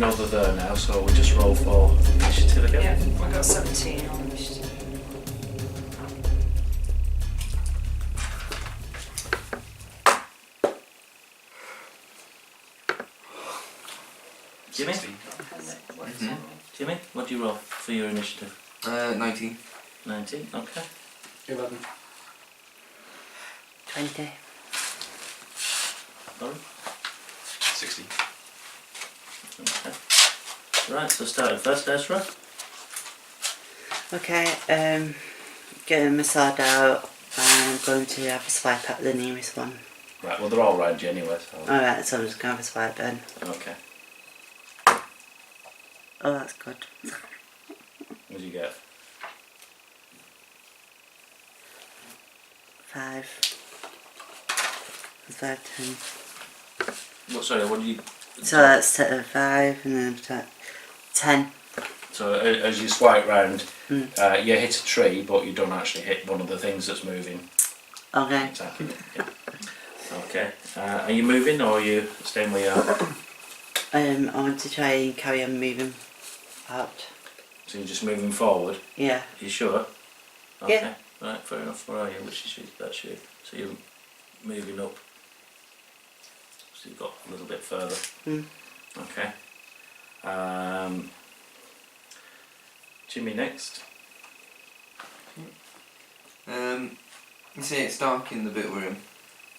know they're there now, so we'll just roll for initiative again. Yeah, I got 17 on initiative. Jimmy? 16. Jimmy, what do you roll for your initiative? 19. 19, okay. 11. 20. Lauren? 16. Okay. Right, so starting first, Ezra. Okay, getting my sword out and I'm going to have a swipe at the nearest one. Right, well they're all around you anyway, so... Alright, so I'm just going to have a swipe then. Okay. Oh, that's good. What do you get? 5. 5, 10. What, sorry, what do you... So that's 5 and then 10. So as you swipe round, Mm. you hit a tree, but you don't actually hit one of the things that's moving. Okay. Attacking it, yeah. Okay. Are you moving or are you staying where you are? I want to try and carry on moving out. So you're just moving forward? Yeah. Are you sure? Okay. Yeah. Right, fair enough. Where are you? Which is you? That's you. So you're moving up. So you've got a little bit further. Mm. Okay. Jimmy next. You see it's dark in the bit we're in.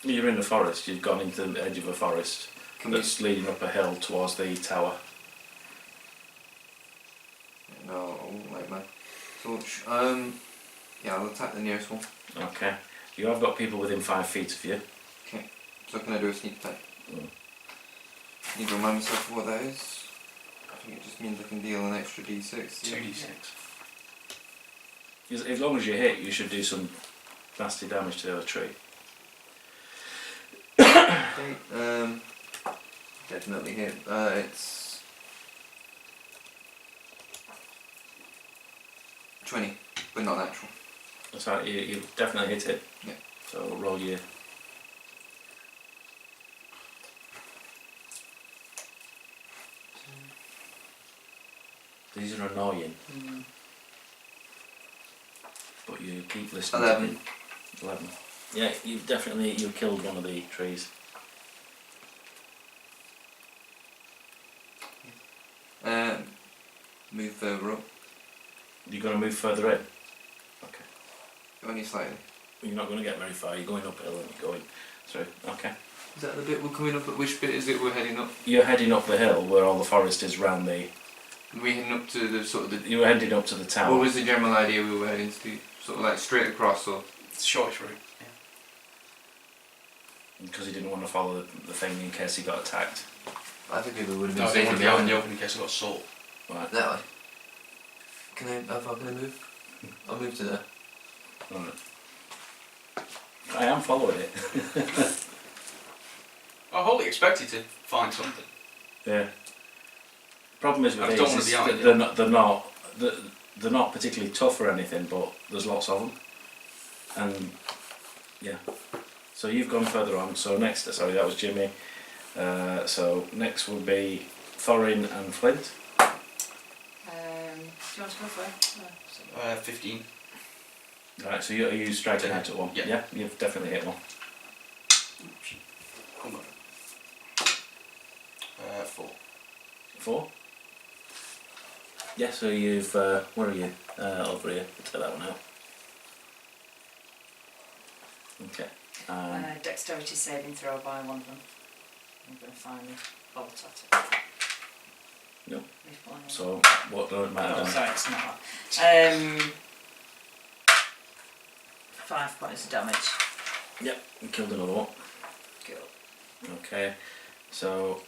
You're in the forest. You've gone into the edge of a forest Can we... that's leading up a hill towards the tower. No, I won't light my torch. Yeah, I'll attack the nearest one. Okay. You have got people within 5 feet of you. Okay. So can I do a sneak attack? Mm. Need to remind myself of what that is. I think it just means I can deal an extra d6. 2d6. As long as you hit, you should do some nasty damage to the other tree. Okay, definitely hit. It's 20, but not natural. That's right, you definitely hit it. Yeah. So roll your... These are annoying. But you keep listening. 11. 11. Yeah, you've killed one of the trees. Move further up. You're going to move further in? Okay. Only slightly. You're not going to get very far, you're going uphill and you're going through. Okay. Is that the bit we're coming up at? Which bit is it we're heading up? You're heading up the hill where all the forest is round the... We're heading up to the sort of the... You were heading up to the tower. What was the general idea we were heading to? Sort of like straight across or... It's the shortest route. Because he didn't want to follow the thing in case he got attacked. I think it would have been No, I safer didn't want to be out in behind the you. open in case I got assault. Right. That way. Can I move? I'll move to there. Right. I am following it. I wholly expected to find something. Yeah. Problem is with I don't want these to be out is in they're not particularly tough or anything, but there's lots of them. And yeah. So you've gone further on. So next, sorry, that was Jimmy. So next will be Thorin and Flint. Do you want to go for it? No, 15. Right. So are you striking out at one? Yeah. Yeah. You've definitely hit one. Come on. 4. 4. Yeah. So you've where are you? Over here. Take that one out. Okay. dexterity saving throw by one of them. I'm going to finally bolt at it. No. Before I- So what do it matter? Oh, sorry, it's not that. 5 points of damage. Yep. You killed another one. Cool. Okay. So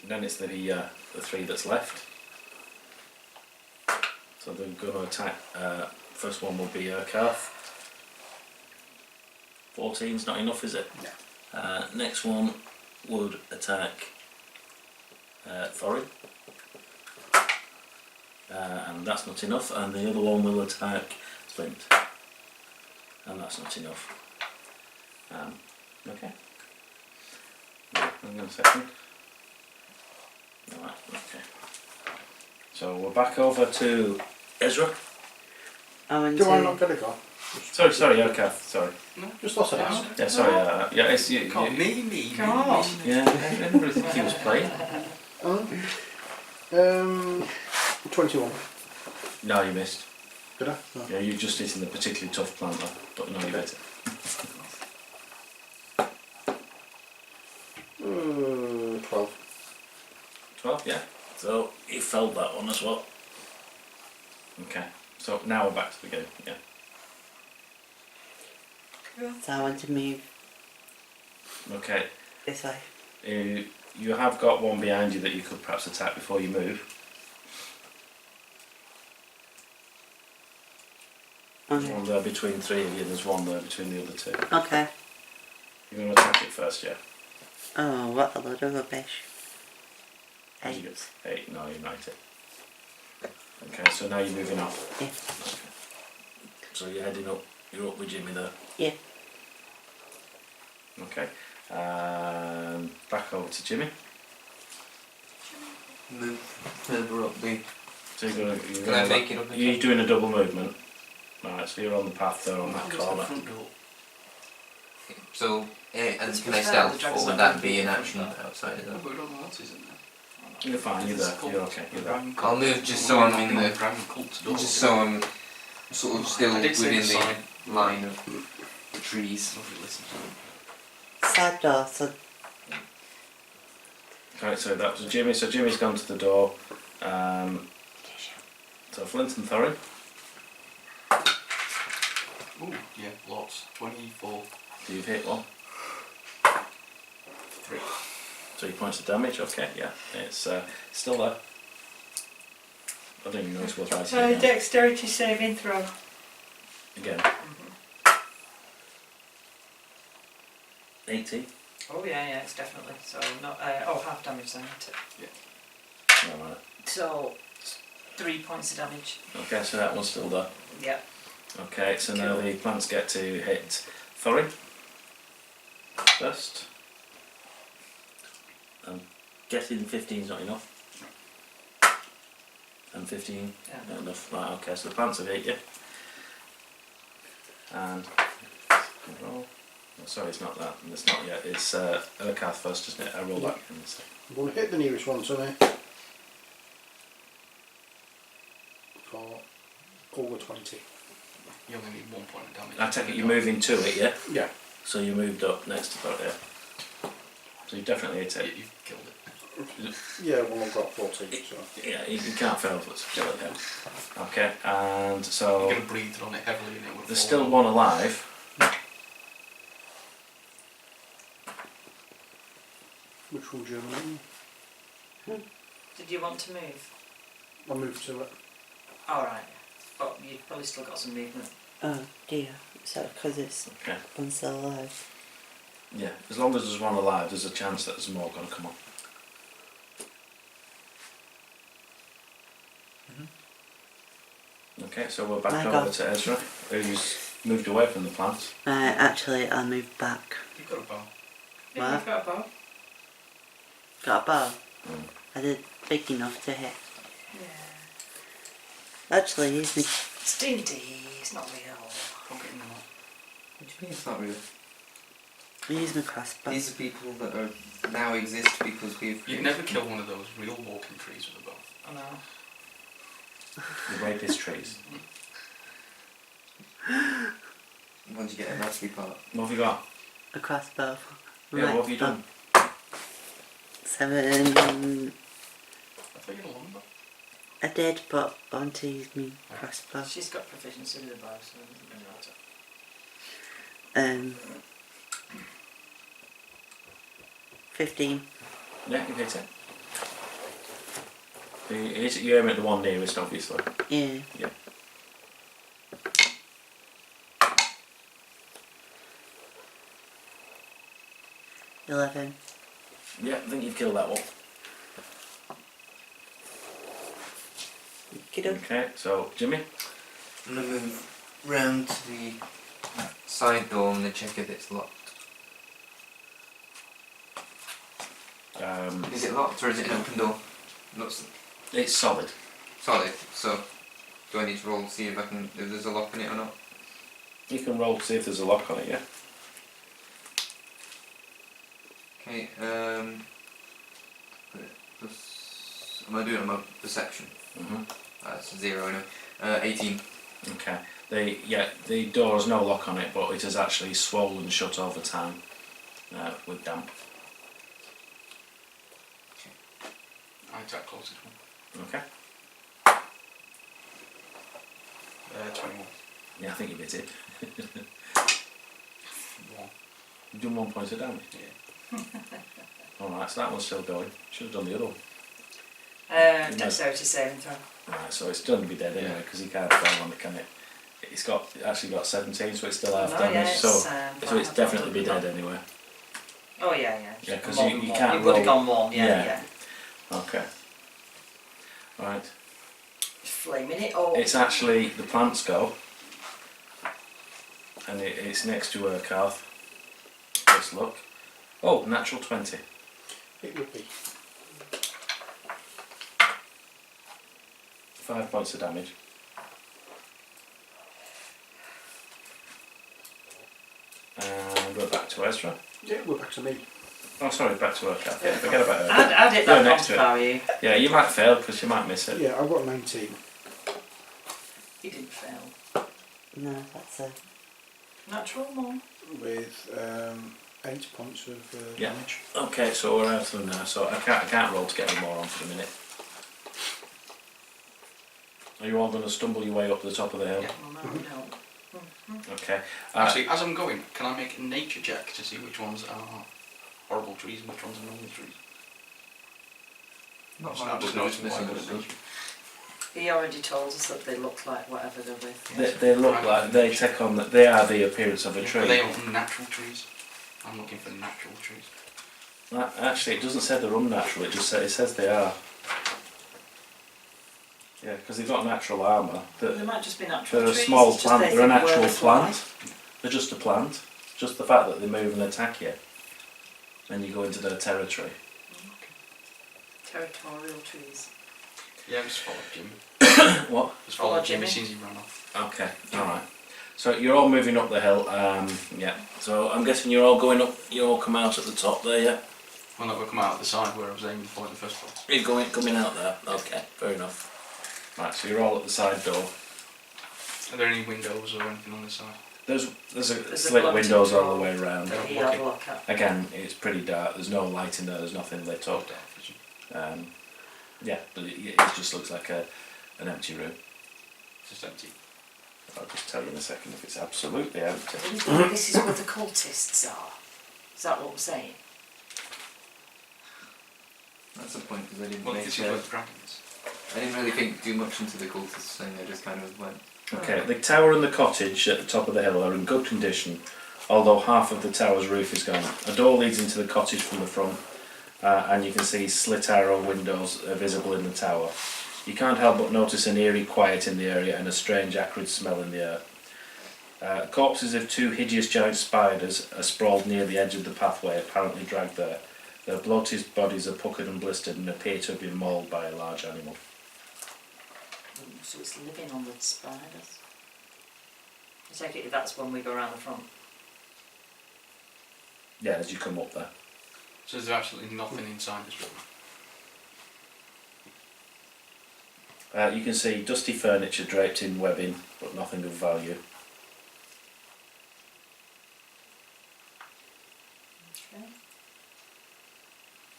then it's the 3 that's left. So they're going to attack. First one will be Karth. 14's not enough, is it? No. Next one would attack Thorin. And that's not enough. And the other one will attack Flint. And that's not enough. Okay. Hang on a second. Right, okay. So we're back over to Ezra. I want Do I to. not get a go? Sorry, okay, sorry. Just lost it out. Yeah, sorry, yeah, it's you. Come on, you me. Come on. yeah, I didn't really think he was playing. 21. No, you missed. Did I? No. Yeah, you're just hitting the particularly tough plant there, but no, you hit it. 12. 12, yeah. So you felled that one as well. Okay, so now we're back to the beginning, yeah. So I want to move Okay, this way. you have got one behind you that you could perhaps attack before you move. There's Okay. one there between three of you, and there's one there between the other two. Okay. You're going to attack it first, yeah? Oh, what a load of rubbish. Did you 8. get 8? No, you might it. Okay, so now you're moving off. Yeah. Okay. So you're heading up. You're up with Jimmy there. Yeah. Okay. Back over to Jimmy. Move further up the. So you're Can I make it up again? You're doing a double movement. Right, so you're on the path there on that Where's the corner. front door? So, and It's can I prefer stealth, the dragon's or would not that be an gonna be action in front outside of No, that? but we don't know what is in there. You're fine, you're there. You're okay, you're there. I'll move just so I'm in the. Grand cult door. Just so I'm sort of still I did say within the sign. the line of the trees. Nobody listens to them. Side door, so Right, so that was Jimmy. So Jimmy's gone to the door. So Flint and Thorin. Ooh, yeah, lots. 24. So you've hit one. 3. 3 points of damage. Okay, yeah, it's still there. I don't even know it's worth writing So it down. dexterity saving throw. Again. 18. Oh yeah, it's definitely. So not half damage then, isn't it? No, right. So 3 points of damage. Okay, so that one's still there. Yep. Okay, so now Cool. the plants get to hit Thorin first. Getting 15 is not enough. And 15 Yeah. not enough. Right, okay, so the plants have hit you. And roll. Oh, sorry, it's not that. It's not yet. It's Urkath first, isn't it? I roll that in a second. I'm going to hit the nearest one, so for over 20. You only need 1 point of damage. I take it you're moving to it, yeah? Yeah. So you moved up next to that, yeah? So you definitely hit it. You've killed it. Yeah, well, I've got 14, so. Yeah, you can't fail but to kill it, yeah. Okay, and You're so going to breathe on it heavily and it would there's fall still over. one alive. Which one, German? Did you want to move? I'll move to it. Alright. But you've probably still got some movement. oh dear. So because it's Okay. one still alive. Yeah, as long as there's one alive, there's a chance that there's more going to come on. Okay, so we're back My over God. to Ezra, who's moved away from the plants. Actually, I'll move back. You've got a bow. Yeah, What? you've got a bow. Got a bow. Mm. I did big enough to hit. Yeah. Actually, use me. It's D&D, it's not real. Don't get in the mouth. What do you mean it's not real? Use my crossbow. These are people that are now exist because we've. You'd never kill one of those real walking trees with a bow. I know. The rapist trees. Once you get a nasty part. What have you got? A crossbow. Yeah, what have you done? 7. I thought you had a longbow. I did, but I want to use me crossbow. She's got proficiency with the bow, so it doesn't really matter. 15. Yeah, you hit it. You aim at the one nearest, obviously. Yeah. Yeah. $11. Yeah, I think you've killed that one. Kiddo. Okay, so Jimmy. I'm going to move round to the side door and check if it's locked. Is it locked or is it an open door? Looks. It's solid. solid. So, do I need to roll to see if there's a lock in it or not? You can roll to see if there's a lock on it, yeah? Okay. Am I doing it on my perception? Mm-hmm. That's 0 now. 18. Okay. The door has no lock on it, but it has actually swollen shut over time with damp. I attack closest one. Okay. 21. Yeah, I think you hit it. 1. You've done 1 point of damage. Yeah. Alright, so that one's still going. Should have done the other one. Dexterity saving throw. Right, so it's going to be dead anyway because he can't fall on it, can it? It's actually got 17, so it's still half No, damage. yeah, so it's fine. definitely be dead anyway. Oh yeah. Yeah, 'cause More you than one. can't You would have roll. gone 1, Yeah. yeah. Okay. Right. Flaming it up. It's actually the plants go, and it's next to her Carth. Let's look. Oh, natural 20. It would be. 5 points of damage. And we're back to Ezra. Yeah, we're back to me. Oh, sorry, back to her Carth. Yeah, forget about her. Add it You're that next to it. value. Yeah, you might fail because you might miss it. Yeah, I've got 19. You didn't fail. No, that's a Natural 1. With 8 points of Yeah. damage. Okay, so we're out of them now. So I can't roll to get any more on for the minute. Are you all going to stumble your way up to the top of the hill? Yeah. Well, that would help. Okay. Actually, as I'm going, can I make a nature check to see which ones are horrible trees and which ones are normal trees? Not I'm horrible, just but noticing missing what I'm good gonna stuff. do. He already told us that they look like whatever they're with. They look like they take on. They are the appearance of a Are tree. they all natural trees? I'm looking for natural trees. Actually, it doesn't say they're unnatural. It says they are. Yeah, because they've got natural armour. They might just be natural They're a trees. small it's just plant. they They're an think where actual they fly. plant. They're just a plant. Just the fact that they move and attack you, then you go into their territory. Territorial trees. Yeah, just follow Jimmy. What? Just Follow follow Jimmy Jimmy. since he ran off. Okay. All right. So you're all moving up the hill. Yeah. So I'm guessing you're all going up. You all come out at the top there. Yeah. Well, no, we'll come out of the side where I was aiming for in the first place. You're coming out there. Okay. Fair enough. Right. So you're all at the side door. Are there any windows or anything on this side? There's a There's slit a windows blunt all the door. way around. That he had a look at. Again, it's pretty dark. There's no light in there. There's nothing lit up. Dark vision. Yeah, but it just looks like an empty room. It's just empty. I'll just tell you in a second if it's absolutely empty. This is where the cultists are. Is that what we're saying? That's the point, because I didn't Well, make this is where the dragon is. I didn't really think too much into the cultists thing, I just kind of went. Okay, the tower and the cottage at the top of the hill are in good condition, although half of the tower's roof is gone. A door leads into the cottage from the front, and you can see slit arrow windows are visible in the tower. You can't help but notice an eerie quiet in the area and a strange acrid smell in the air. Corpses of 2 hideous giant spiders are sprawled near the edge of the pathway, apparently dragged there. Their bloated bodies are puckered and blistered and appear to have been mauled by a large animal. So it's living on the spiders. I take it that's when we go around the front. Yeah, as you come up there. So there's absolutely nothing inside this room. You can see dusty furniture draped in webbing, but nothing of value. Okay.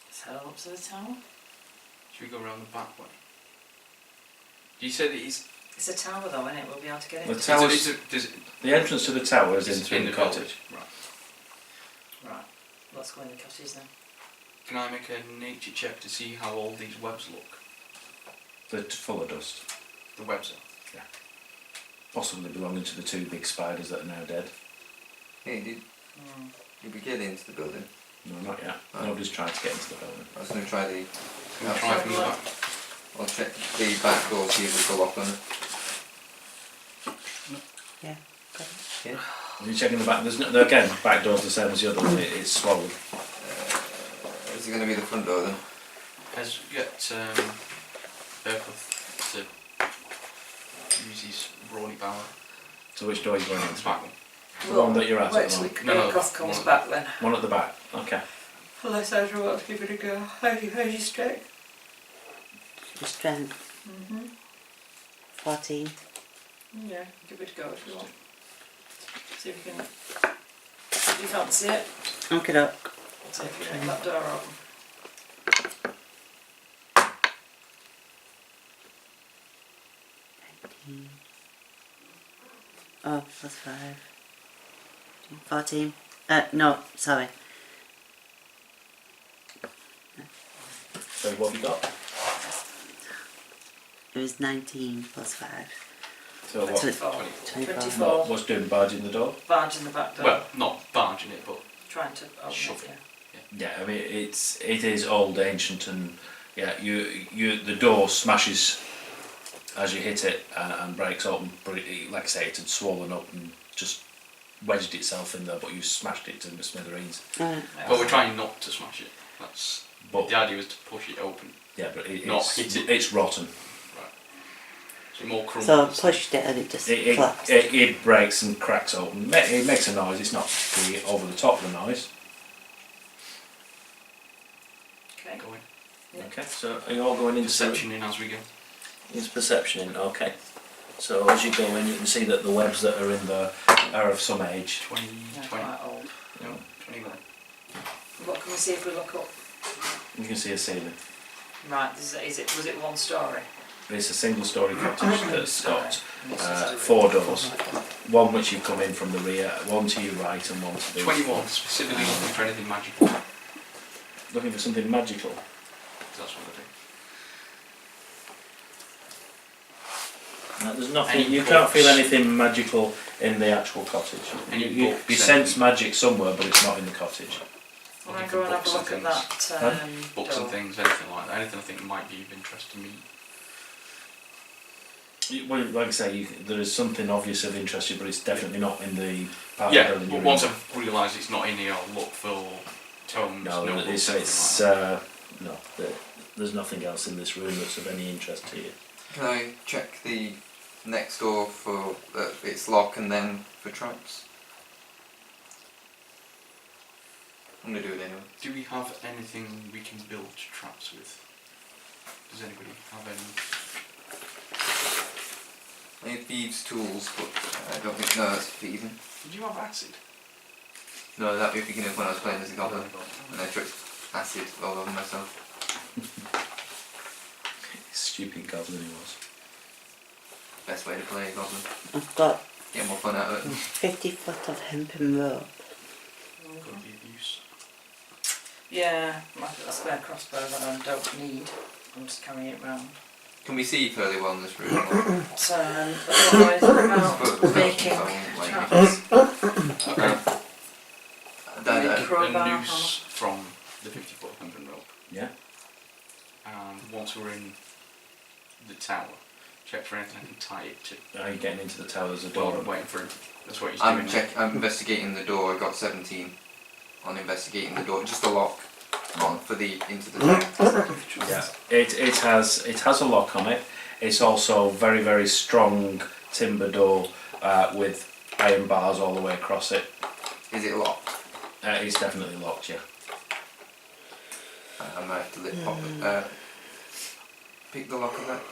Let's head on up to the tower. Should we go around the back way? You said it is. It's a tower though, isn't it? We'll be able to get The in. tower- The The entrance to the tower is in through the building. cottage. Right. Right. Let's go in the cottage then. Can I make a nature check to see how old these webs look? They're full of dust, The webs are. possibly belonging to the 2 big spiders that are now dead. Hey, did we get into the building? No, not yet. Oh. Nobody's trying to get into the building. I was going to try the. Can we try from the back? I'll check the back door, see if there's a lock on it. Yeah, got it. Yeah. Are you checking the back? There's no, again, back door's the same as the other one. It's swallowed. Is it going to be the front door then? As you get Berkowitz to So which door are you going It's into? back one. The one that you're at Wait the till moment? No, Cross comes one- back then. One at the back. Okay. Unless Ezra wants to give it a go. How's your strength? Strength Mm-hmm. 14. Yeah, give it a go if you want. See if you can. Do you fancy it? Look it up. See if you can get that door open. Oh, plus 5. 14. No, sorry. So what have you got? It was 19 plus 5. So what? 24. 24. 24. What's doing barging the door? Barge in the back door. Well, not barging it, but Trying to open Shove it, it. yeah. Yeah, I mean it is old, ancient, and yeah, the door smashes as you hit it and breaks open. But like I say, it had swollen up and just wedged itself in there, but you smashed it to smithereens. Right. but we're trying not to smash it. That's But the idea, is to push it open. yeah, but Not it's hit it. it's rotten. So it more So I crumbles. pushed it and it just It collapsed. it breaks and cracks open. It makes a noise. It's not particularly over the top of the noise. Okay. Going. Yeah. Okay, so are you all going into Perception in as we go. It's perception. Okay. So as you go in, you can see that the webs that are in there are of some age. 20, They're 20, quite old. no, 21. What can we see if we look up? You can see a ceiling. Right, was it one story? It's a single-storey cottage that's got And this is the 4 doors. One which you come in from the rear, one to your right, and one to the 21, specifically looking for anything magical. Looking for something magical. That's what I do. No, there's nothing. Any You can't feel books? anything magical in the actual cottage. Any You books, sense anything? magic somewhere, but it's not in the cottage. When I Looking go for and have a books look and at things. that Books door. and things, anything like that. Anything I think might be of interest to me. Well, like I say, there is something obvious of interest, but it's definitely not in the part Yeah, of the building but you're once in. I've realised it's not in here, I'll look for tomes, No, notebooks, it's anything like that. no. There's nothing else in this room that's of any interest to you. Can I check the next door for its lock and then for traps? I'm gonna do it anyway. Do we have anything we can build traps with? Does anybody have any? I need thieves' tools, but I don't think that's thieving. Did you have acid? No, that'd be beginning when I was playing as a goblin, Oh, and I tripped acid all over myself. Stupid goblin he was. Best way to play a goblin. I've got Get more fun out of it. 50 foot of hempen rope. Could be of use. Yeah, a spare crossbow that I don't need. I'm just carrying it round. Can we see fairly well in this room? Or So, otherwise, about making traps. Dad, Crowbar, A noose from the 50-foot hempen rope. Yeah. And once we're in the tower, check for anything I can tie it to. Are you getting into the tower? There's a Well, door. I'm waiting for him. That's what he's I'm doing. I'm investigating the door. I got 17 on investigating the door. Just a lock on for the into the door. Yeah, it has a lock on it. It's also very, very strong timber door with iron bars all the way across it. Is it locked? It's definitely locked, yeah. I might have to pick the lock of that.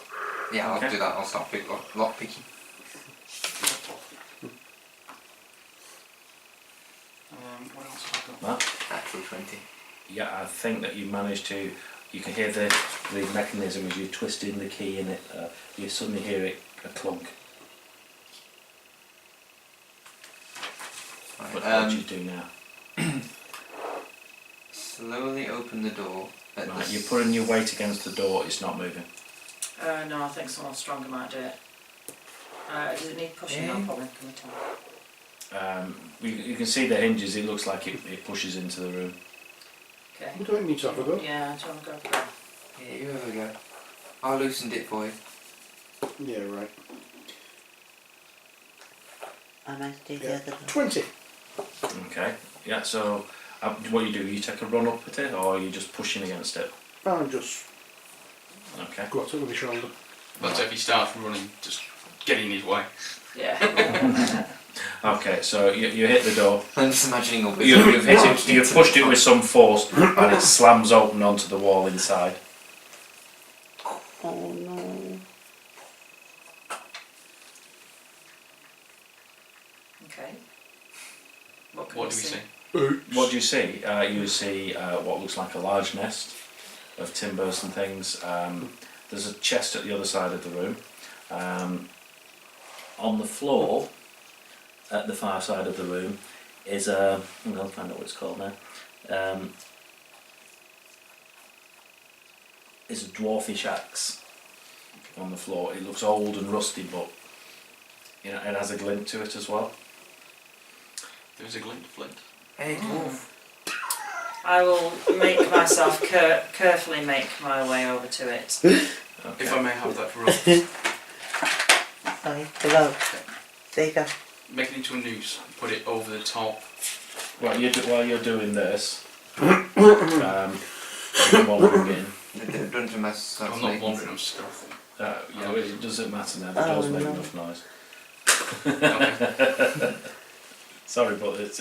Yeah, I'll Okay. do that. I'll start lock picking. What else have I got? Matt? Actual 20. Yeah, I think that you managed to. You can hear the mechanism as you're twisting the key in it. You suddenly hear it a clunk. Right, What do you do now? slowly open the door. At Right, the you're putting your weight against the door. It's not moving. No, I think someone stronger might do it. Does it need pushing? I'll probably come and tell. You can see the hinges. It looks like it pushes into the room. Okay. We don't need to have a go. Yeah, do you want to go for that? Yeah, you have a go. I loosened it for you. Yeah, right. I might do the Yeah. other door. 20. Okay. Yeah. So what you do? You take a run up at it, or are you just pushing against it? I'll just Okay. go up to my shoulder. But if he starts running, just get in his way. Yeah. Okay, so you hit the door. I'm just imagining a wizard. You've hit it. You've pushed it with some force, and it slams open onto the wall inside. Oh no. Okay. What can What you do we see? see? What do you see? You see what looks like a large nest of timbers and things. There's a chest at the other side of the room. On the floor, at the far side of the room, is a. I'll find out what it's called now. Is a dwarfish axe on the floor. It looks old and rusty, but you know, it has a glint to it as well. There's a glint of flint. Hey, dwarf. I will make myself carefully make my way over to it. Okay. If I may have that rope, Sorry, the rope. There you go. make it into a noose, put it over the top. While you're doing this, you're wandering in. The dungeon master starts I'm not making wandering, I'm stealthing. Yeah, it doesn't matter now. The Oh, doors make no. enough noise. Okay. Sorry, but it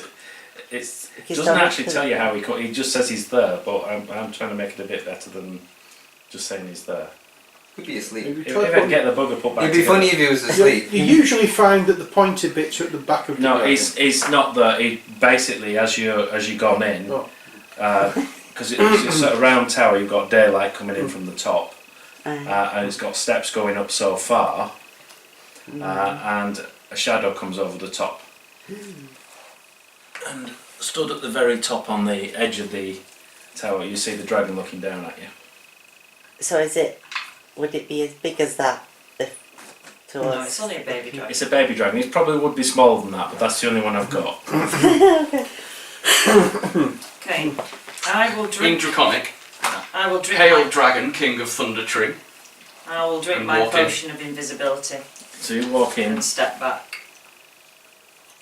Because doesn't actually tell you how he cut. He just says he's there, but I'm trying to make it a bit better than just saying he's there. Could be asleep. Maybe If try I can get the bugger put back It'd be together. funny if he was You asleep. usually find that the pointed bits are at the back of the No, dragon. he's not there. He basically, as you gone in, Oh. because it's a round tower. You've got daylight coming in from the top, Mm. and it's got steps going up so far, and a shadow comes over the top. And stood at the very top on the edge of the tower, you see the dragon looking down at you. So would it be as big as that? To No, us? it's only a baby dragon. It's a baby dragon. It probably would be smaller than that, but that's the only one I've got. Okay. I will In drink. Draconic, I will drink. Hail My, Dragon, King of Thunder Tree. I will drink And my walk in. potion of invisibility So you walk in and step back.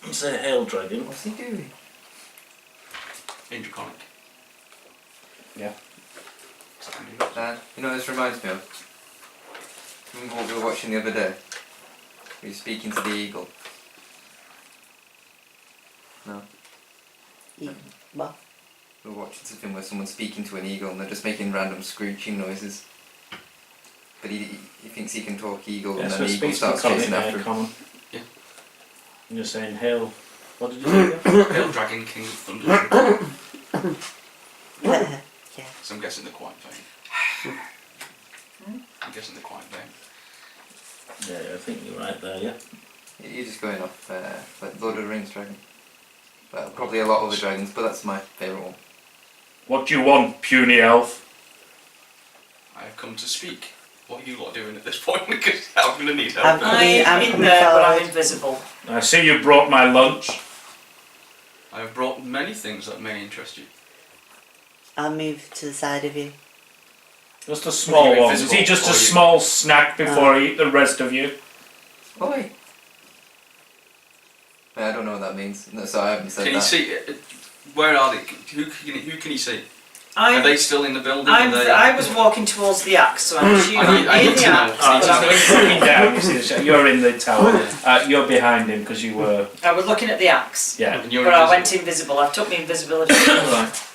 and say, "Hail, dragon." What's he doing? In Draconic. Yeah. Dad, you know what this reminds me of? Remember what we were watching the other day? We were speaking to the eagle. No? What? We were watching something where someone's speaking to an eagle and they're just making random screeching noises. But he thinks he can talk eagle Yeah, and so then it the eagle speaks to starts chasing after him. common. Yeah. And you're saying, "Hail." What did you say again? Hail Dragon, King of Thunder Tree. Yeah. So I'm guessing they're quite vain. I'm guessing they're quite vain. Yeah, I think you're right there. Yeah. You're just going off like Lord of the Rings dragon. Well, probably a lot of the dragons, but that's my favourite one. What do you want, puny elf? I have come to speak. What are you lot doing at this point? Because I'm going to need help. I'm now. I'm in there, but I'm invisible. I see you brought my lunch. I have brought many things that may interest you. I'll move to the side of you. Just a small Are you one. Is he invisible, just or a are you- small snack before I eat the rest of you? Oi! I don't know what that means. No, so I haven't said Can that. you see? Where are they? Who can you see? Are I'm, they still in the building? I was walking towards the axe, so I'm assuming I near need the to know. axe. I need but to I'm know. Looking down, you see the shadow. You're in the tower. You're behind him because you were. I was looking at the axe, Yeah. And you're but I invisible. went invisible. I took my invisibility. Right.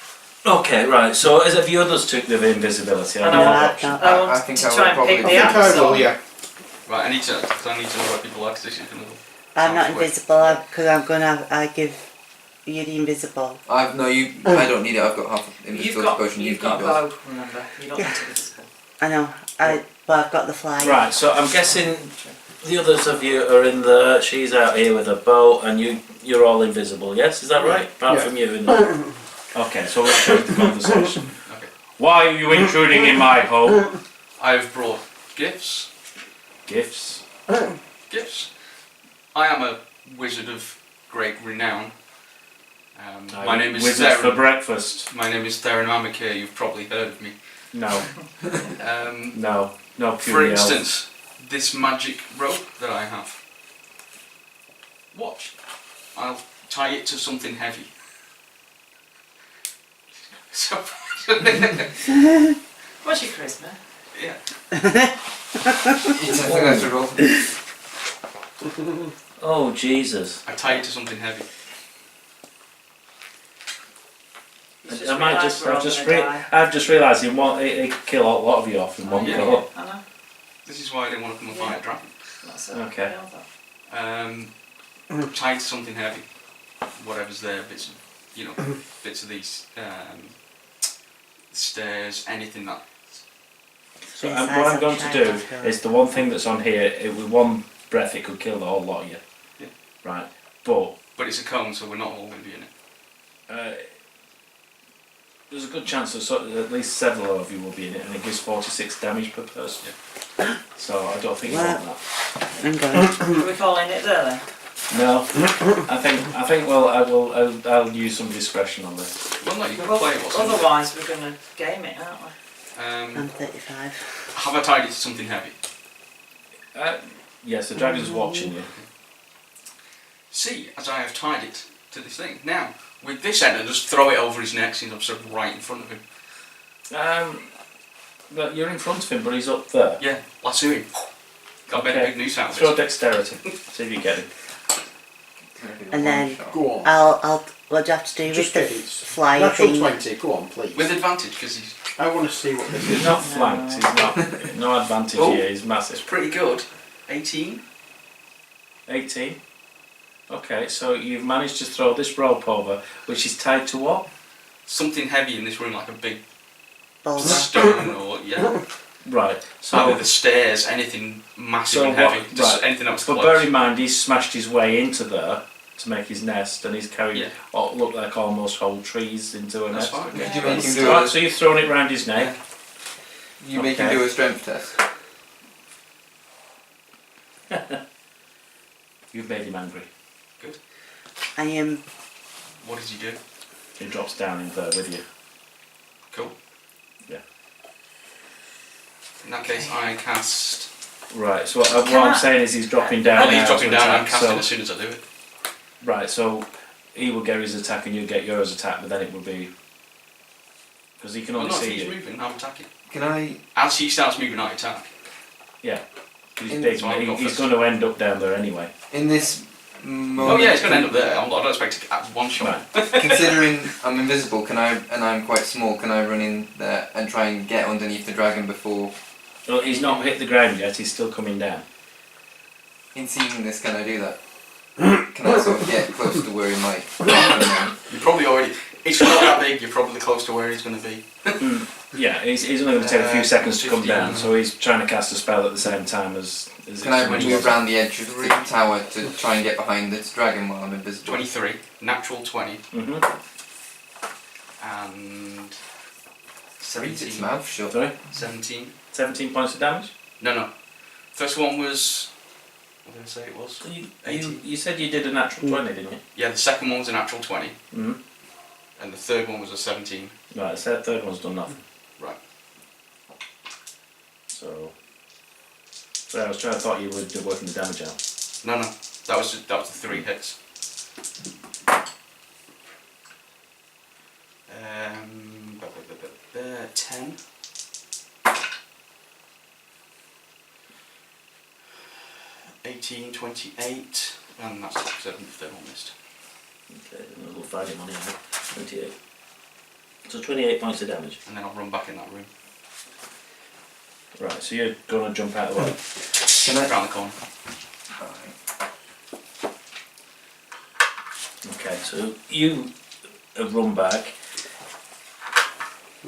Okay, right. So as if the others took the invisibility, And I I have want- option. I want I think to I would try and probably- pick I the think axe I will, up. yeah. Right, I need to know where people are because this is going to. I'm not sound quick. invisible because I'm gonna. I give you the invisible. I don't need it. I've got half of You've invisibility got, potion. you've got a bow, remember. You don't need to be visible. I know. But I've got the fly. Right. So I'm guessing the others of you are in the. She's out here with a bow, and you're all invisible. Yes, is that right? Apart Yeah. from you. In the... Okay. So let's change the conversation. Okay. Why are you intruding in my home? I have brought gifts. Gifts. Gifts. I am a wizard of great renown. My name is Wizards for Theron. breakfast. My name is Theron Amakir. You've probably heard of me. No. Um, No. for Puny elf. instance, this magic rope that I have. Watch. I'll tie it to something heavy. So, What's your charisma? yeah. I think I have to roll. Oh Jesus! I tied it to something heavy. He's I might realised just. we're all gonna die. I've just realised it could kill a lot of you off in one Yeah. go. I know. This is why I didn't want to come and fight a dragon. That's it. Okay. Tied to something heavy. Whatever's there, bits of these stairs, anything that. So Besides, what I'm going to do trying to is the one thing that's on here. With one breath, it could kill the whole lot of you. Yeah. Right. But But it's a cone, so we're not all going to be in it. there's a good chance that at least several of you will be in it, and it gives 46 damage per person. So I don't think you want that. I'm going. Are we calling it there then? No, I think. Well, I'll use some discretion on this. Well, no, you can Well, play what's in it. otherwise we're going to game it, aren't we? I'm 35. Have I tied it to something heavy? Yes, the dragon's watching you. See, as I have tied it to this thing. Now, with this end, I just throw it over his neck since I'm sort of right in front of him. But you're in front of him, but he's up there. Yeah, lasso him. Got a big noose out of Throw it. dexterity. See if you get him. And then Go on. I'll. What do you have to do Just with get the it. flyer Natural thing? 20, go on, please. With advantage, because he's I want to see what this He's is. not flanked. He's not. No advantage Oh. here. He's massive. pretty good. 18. 18. Okay, so you've managed to throw this rope over, which is tied to what? Something heavy in this room, like a big Boulder. stone or, yeah. Right. Either So, the stairs, anything massive So and heavy. what- Just right. anything that was but close. bear in mind, he's smashed his way into there to make his nest, and he's carried Yeah. what look like almost whole trees into a That's nest. fine. Did you make him do Right, a, so you've thrown it round his neck. you make him Okay. do a strength test? You've made him angry. I am. What did you do? He drops down in there with you. Cool. Yeah. In that case, I cast. Right. So what Can I'm I- saying is he's dropping down. Oh, he's now dropping to down. I'm attack, casting so- as soon as I do it. Right. So he will get his attack, and you'll get yours attack, but then it will be because he can Well, only no, if see he's you. moving, I'm attacking. Can I? As he starts moving, I attack. Yeah. He's In- big. So I'll go He's first. going to end up down there anyway. In this moment, Oh yeah, it's going to end up there. I don't expect to at one shot. Right. considering I'm invisible, can I? And I'm quite small. Can I run in there and try and get underneath the dragon before? Well, he's not hit the ground yet. He's still coming down. In seeing this, can I do that? Can I sort of get close to where he might? You're probably already. It's not that big. You're probably close to where he's going to be. Yeah, he's only going to take a few seconds to come 15. down, so he's trying to cast a spell at the same time as Can I it's move around the edge of the tower to try and get behind this dragon while I'm invisible? 23, natural 20, Mm-hmm. and Reads its 17. mouth shut. Sorry, 17. 17 points of damage. No. First one was. What did I say it was? You said you did a natural 20, didn't you? Yeah, the second one was a natural 20, Mm-hmm. and the third one was a 17. Right, the third one's done nothing. Right. So I was trying to thought you were working the damage out. No, that was the 3 hits. 10. 18, 28, and that's the third one missed. Okay, then we'll find him on here. 28. So 28 points of damage. And then I'll run back in that room. Right, so you're going to jump out of the way. Can I? Around the corner. Okay, so you have run back.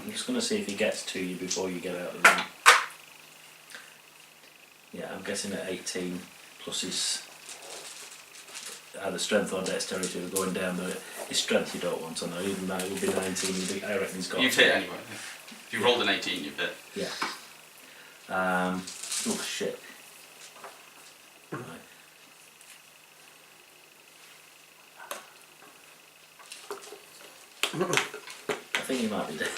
I'm just going to see if he gets to you before you get out of the room. Yeah, I'm guessing at 18 plus his either strength or dexterity we're going down there. His strength you don't want to know, even though it would be 19, I reckon he's got. You've hit anyway. If you rolled an 18, you've hit. Yeah. Oh shit. Right. I think he might be dead.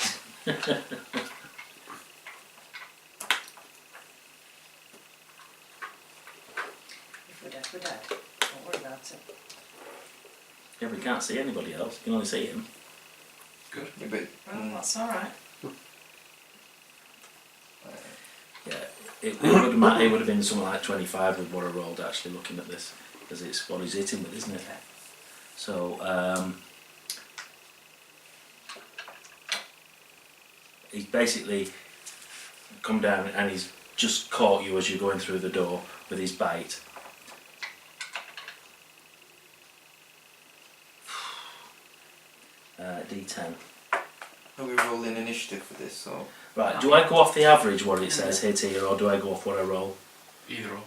If we're dead, we're dead. Don't worry about it. Yeah, we can't see anybody else, you can only see him. Good. Yeah, but, Well, that's alright. Yeah, it would have been something like 25 with what I rolled actually looking at this. because it's what he's hitting with, isn't it? So he's basically come down and he's just caught you as you're going through the door with his bite. D10. Are we rolling initiative for this, or? Right, do I go off the average what it says hit here, or do I go off what I roll? Either or.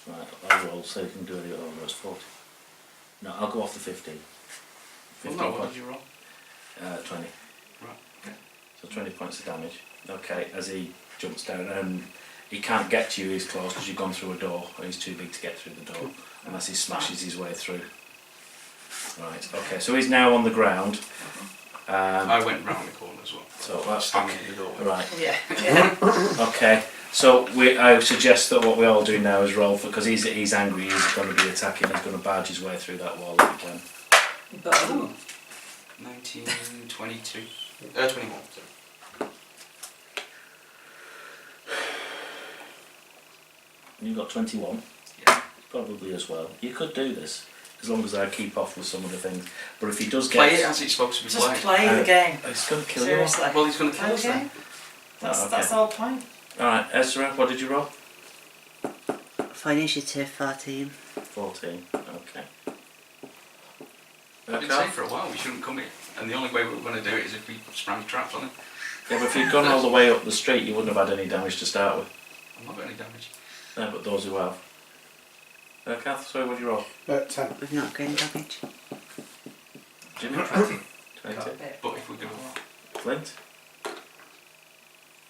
Right, I'll roll so you can do it almost 40. No, I'll go off the 15. Well, 15 no, what points. did you roll? 20. Right, okay. So 20 points of damage. Okay, as he jumps down, and he can't get to you, he's close because you've gone through a door, and he's too big to get through the door, unless he smashes his way through. Right, okay, so he's now on the ground. I went round the corner as well. So that's Standing in the door. right. Yeah. Okay, so I suggest that what we all do now is roll for, because he's angry, he's going to be attacking, he's going to barge his way through that wall if he can. But 19, 22, 21. Sorry. You've got 21. Yeah. Probably as well. You could do this, as long as I keep off with some of the things. But if he does get... Play it as it's supposed to be just played. play the game. It's going to kill Seriously. Well, he's going to Play kill the us then. game. That's, Oh, okay. that's the whole point. Alright, Ezra, what did you roll? For initiative, 14. 14, okay. I've been saying for a while we shouldn't come here, and the only way we were going to do it is if we sprang traps on him. Yeah, but if you'd gone all the way up the street, you wouldn't have had any damage to start with. I'm not got any damage. No, but those who have. Kath, sorry, what did you roll? 10. We've not gained damage. Jimmy? 20. 20. Got a bit. But if we go, Flint?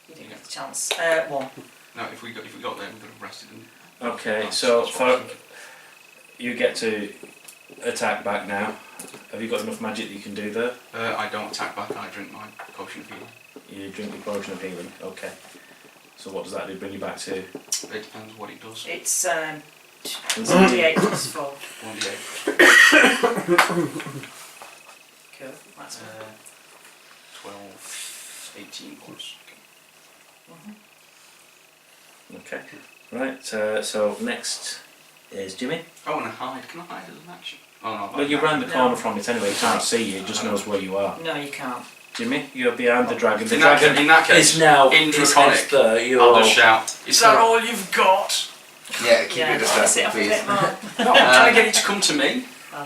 You didn't get the chance. 1. no, if we got there, we could have rested him. Okay, That's so what I for was thinking. you get to attack back now. Have you got enough magic that you can do there? I don't attack back. I drink my potion of healing. You drink your potion of healing. Okay. So what does that do? Bring you back to It depends what it does. It's 1d8 plus 4. 1d8. Cool. That's 12, 18 points. okay. Right. So next is Jimmy. I want to hide. Can I hide as an action? Oh no. Well, you're round the No. corner from it anyway. He can't see you. He just knows where you are. No, you can't. Jimmy, you're behind the dragon. The In that, dragon in that case, is now in his Draconic, head's there. You're I'll just shout, is that all you've got? Yeah, keep Yeah, it just sit distracted, up a please. bit more. No, I'm trying to get it to come to me. Oh,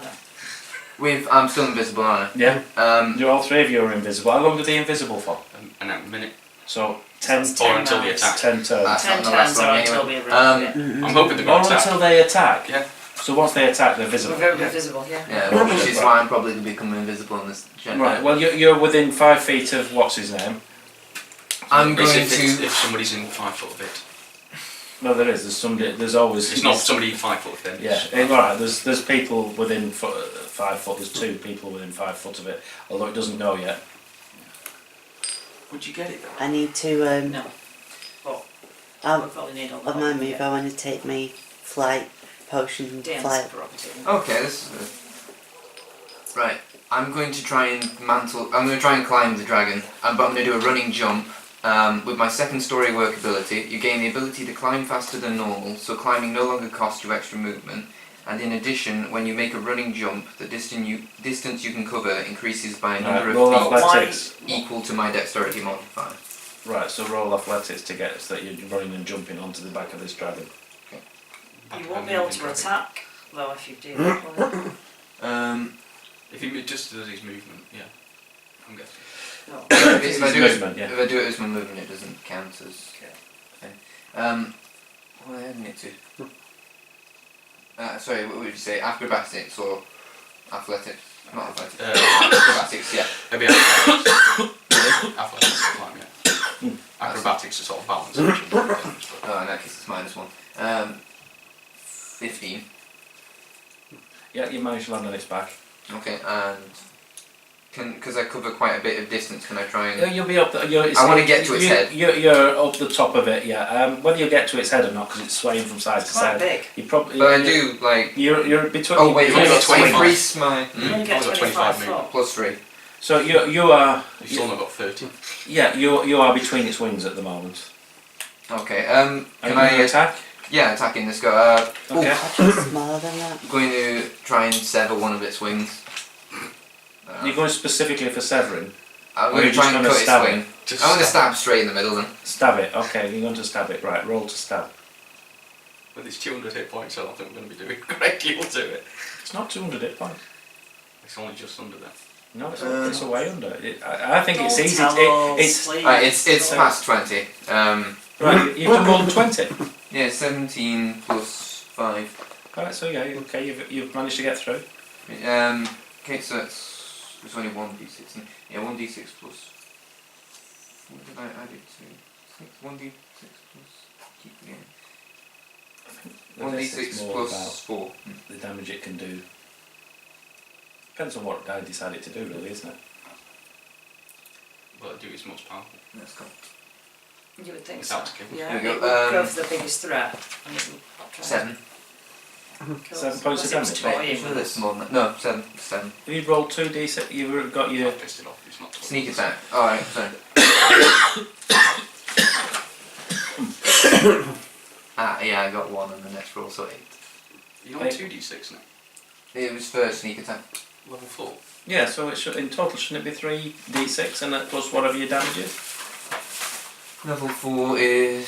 no. I'm still invisible, aren't Yeah. I? All three of you are invisible. How long are they invisible for? And a minute. So 10, So it's Or 10 until the rounds. attack. 10 turns. That's 10 not the last turns one or anyway. until we arrive. I'm hoping they're Or going to attack. until they attack. Yeah. So once they attack, they're visible. We're very visible, yeah. Yeah, well, which is why I'm probably going to become invisible in this gen. Right. Well, you're within 5 feet of what's his name. I'm It's going if to. somebody's in 5 foot of it. No, there is. There's somebody. There's always. It's not somebody in 5 foot of them. Yeah. All right. There's people within 5 foot. There's 2 people within 5 foot of it. Although it doesn't know yet. Would you get it though? I need to, No. But um, we'll probably need all the on my help we move, get. I want to take my flight potion and Dance fly. prerogative. Okay, this is good. Right, I'm going to try and I'm going to try and climb the dragon, but I'm going to do a running jump. With my second story work ability, you gain the ability to climb faster than normal, so climbing no longer costs you extra movement. And in addition, when you make a running jump, the distance you can cover increases by a number roll of feet athletics. equal to my dexterity modifier. Right. So roll athletics to get so that you're running and jumping onto the back of this dragon. You won't be able to attack, though, if you do that. If he just does his movement, yeah. I'm guessing. No. If I do it, movement, yeah. if I do it as my movement, it doesn't count as. Okay. What adding it to? Sorry, what would you say? Acrobatics or athletics? Not athletics. Acrobatics, yeah. Maybe athletics. Athletics, climb, yeah. Acrobatics is sort of balance. Oh, in that case, it's -1. 15. Yeah. You managed to land on its back. Okay, and because I cover quite a bit of distance, can I try and? You'll be up. I want to get to its head. You're up the top of it. Yeah. Whether you get to its head or not, because it's swaying from side to It's quite side. big. You probably. But I do like. You're between. Oh wait, You've only got 25. increase my You only get I've got 25 25 foot. +3. So you are. You've still not got 30. Yeah. You are between its wings at the moment. Okay. Are Can you I going to attack? Yeah, attacking this guy. Okay. Actually smaller than that. I'm going to try and sever one of its wings. You're going specifically for severing. I'm Or going you're to try just and gonna cut its stab wing. Just I'm going to stab straight in the middle then. Stab it. Okay, you're going to stab it. Right, roll to stab. With its 200 hit points, I don't think we're going to be doing a great deal to it. It's not 200 hit points. It's only just under that. No, it's a way under. I think it's Don't easy. tell us, It's please. Right, it's past 20. right. You've done more than 20. Yeah, 17 plus 5. Alright, so yeah, okay, you've managed to get through. Okay, so it's only 1d6. Yeah, 1d6 plus. What did I add it to? 1d6 plus. Keep again. I guess it's 1d6 more plus about 4. the damage it can do. Depends on what I decided to do, really, isn't it? But I do its most powerful. Let's go. You would think so. Without skill. Yeah, There we it go, would go for the biggest threat. And it would try. 7. Cool. 7 points of Unless it was damage. toying Sure, with that's us. more than that. No, 7. 7. Have you rolled 2d6? You've got your. I've pissed it off. It's not total. Sneak attack. Alright, sorry. Yeah, I got 1 and the next roll, so 8. You're on 2d6 now. It was first sneak attack. Level 4. Yeah, so it should, in total, shouldn't it be 3d6 and that plus whatever your damage is? Level 4 is.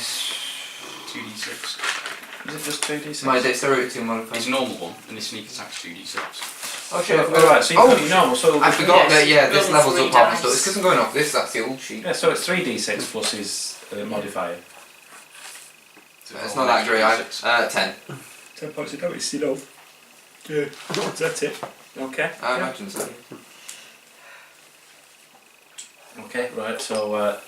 2d6. Is it just 2d6? My dexterity modifier. It's a normal one, and the sneak attack's 2d6. Oh shit, Alright, so you've got your normal, so it'll I be forgot Yes, that, yeah, this roll levels 3 up half my dice. stuff. It's because I'm going off this, that's the old sheet. Yeah, so it's 3d6 plus his modifier. So It's roll not that an great, extra 10. 10 points of damage, you know. Yeah, that's it. Okay. I yeah. imagine so. Okay, right, so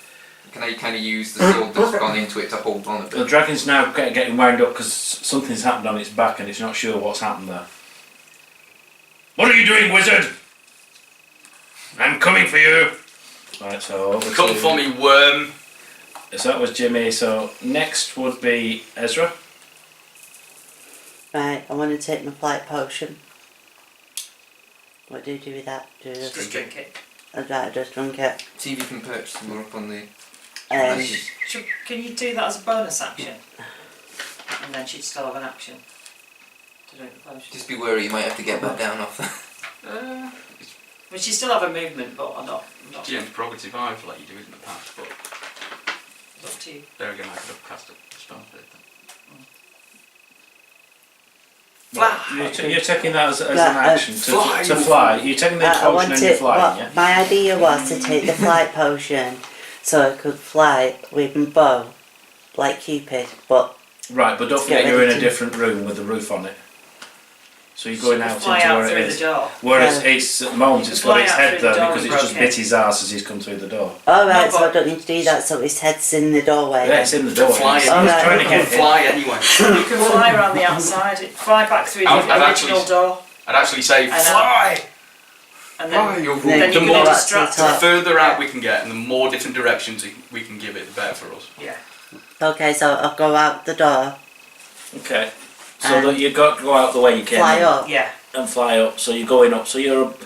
Can I kind of use the sword that's gone into it to hold on a the bit? dragon's now getting wound up because something's happened on its back and it's not sure what's happened there. What are you doing, wizard? I'm coming for you. Right, so over Come to- for me, worm! So that was Jimmy. So next would be Ezra. Right, I want to take my flight potion. What do you do with that? Do you Just drink it. I just drunk it. See if you can purchase some more up on the. Can you do that as a bonus action? And then she'd still have an action to drink the potion. Just be wary, you might have to get back down off that. Well, she'd still have a movement, but I'm not. GM's prerogative, I've let you do it in the past, but It's up to you. there again I could have cast a spell for it then. You're taking that as an Fly, action to fly. You're taking the I potion want and you're to. flying, yeah? My idea was to take the flight potion so I could fly with my bow, like Cupid, but Right, but don't Get forget you're ready in a to- different room with the roof on it. So you're going out into Fly out where through it the is. door. Whereas Yeah. it's at the moment You it's can got fly its out head through there the door because and it's just broke bit his arse as he's come through the door. oh right, No, so I but- don't need to do that. So his head's in the doorway. Yeah, it's in the door. Fly He's it. Alright. trying to You can get in. fly anyway. You can fly around the outside, fly back through the I'd original actually- door, I'd actually say I know. fly! and Fly, then, you're then you the can more go distract the top. her. further out we can get and the more different directions we can give it, the better for us. Yeah. Okay, so I'll go out the door, Okay. So that you got to go out the way you came fly in up. Yeah. and fly up. So you're going up. So you're up.